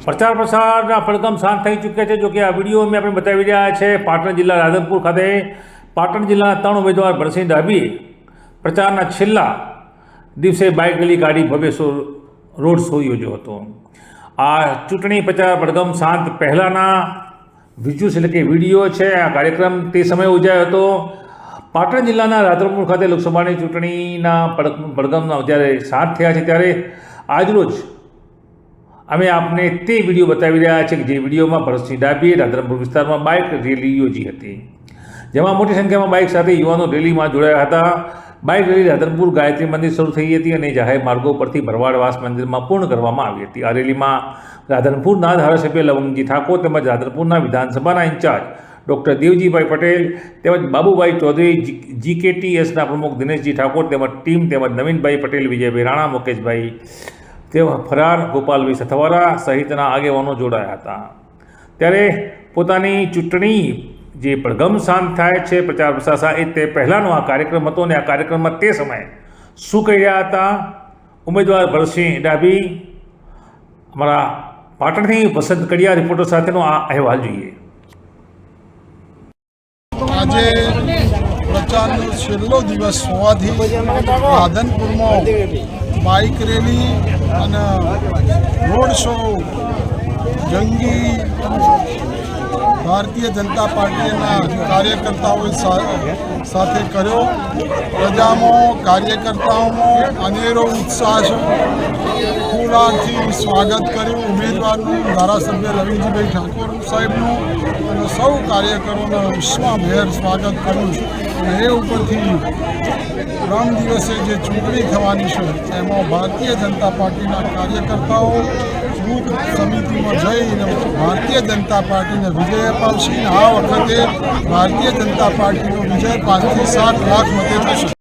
પ્રચાર પ્રસારના પડઘમ શાંત થઈ ચૂક્યા છે। જોકે આ વિડીયો અમે આપણે બતાવી રહ્યા છે પાટણ જિલ્લા રાધનપુર ખાતે પાટણ જિલ્લાના 3 ઉમેદવાર ભરતસિંહ ડાભીએ પ્રચારના છેલ્લા દિવસે બાઇક રેલી કાઢી ભવ્ય રોડ શો યોજ્યો હતો। આ ચૂંટણી પ્રચાર પડઘમ શાંત પહેલાંના વિઝ્યુઅલ્સ એટલે કે વિડીયો છે। આ કાર્યક્રમ તે સમયે યોજાયો હતો। પાટણ જિલ્લાના રાધનપુર ખાતે લોકસભાની ચૂંટણીના પડઘમના જ્યારે શાંત થયા છે ત્યારે આજરોજ અમે આપને તે વિડીયો બતાવી રહ્યા છીએ કે જે વિડીયોમાં ભરતસિંહ ડાભીએ રાધનપુર વિસ્તારમાં બાઇક રેલી યોજી હતી, જેમાં મોટી સંખ્યામાં બાઇક સાથે યુવાનો રેલીમાં જોડાયા હતા। બાઇક રેલી રાધનપુર ગાયત્રી મંદિર શરૂ થઈ હતી અને જાહેર માર્ગો પરથી ભરવાડવાસ મંદિરમાં પૂર્ણ કરવામાં આવી હતી। આ રેલીમાં રાધનપુરના ધારાસભ્ય લવંગજી ઠાકોર તેમજ રાધનપુરના વિધાનસભાના ઇન્ચાર્જ ડૉક્ટર દેવજીભાઈ પટેલ તેમજ બાબુભાઈ ચૌધરી, GKTSના પ્રમુખ દિનેશજી ઠાકોર તેમજ ટીમ તેમજ નવીનભાઈ પટેલ, વિજયભાઈ રાણા, મુકેશભાઈ તેવા ફરાર, ગોપાલભાઈ સથવારા સહિતના આગેવાનો જોડાયા હતા। ત્યારે પોતાની ચૂંટણી જે પડઘમ શાંત થાય છે પ્રચાર પ્રસાર એ તે પહેલાંનો આ કાર્યક્રમ હતો અને આ કાર્યક્રમમાં તે સમયે શું કહી રહ્યા હતા ઉમેદવાર ભરતસિંહ ડાભી, અમારા પાટણથી વસંત કડિયા રિપોર્ટર સાથેનો આ અહેવાલ જોઈએ। આજે પ્રચારનો છેલ્લો દિવસ હોવાથી રાધનપુરમાં બાઇક રેલી અને રોડ શો જંગી ભારતીય જનતા પાર્ટીના કાર્યકર્તાઓ સાથે કર્યો। પ્રજામાં કાર્યકર્તાઓમાં અનેરો ઉત્સાહ છે। ફૂલહારથી સ્વાગત કર્યું ઉમેદવારનું, ધારાસભ્ય લવિંગજીભાઈ ઠાકોર સાહેબનું અને સૌ કાર્યકરોના ઉષ્માભેર સ્વાગત કર્યું છે। અને એ ઉપરથી 3 દિવસે જે ચૂંટણી થવાની છે એમાં ભારતીય જનતા પાર્ટીના કાર્યકર્તાઓ બૂથ સમિતિમાં જઈને ભારતીય જનતા પાર્ટીને વિજય અપાવશે। આ વખતે ભારતીય જનતા પાર્ટીનો વિજય 5 થી 7 લાખ મતે થશે।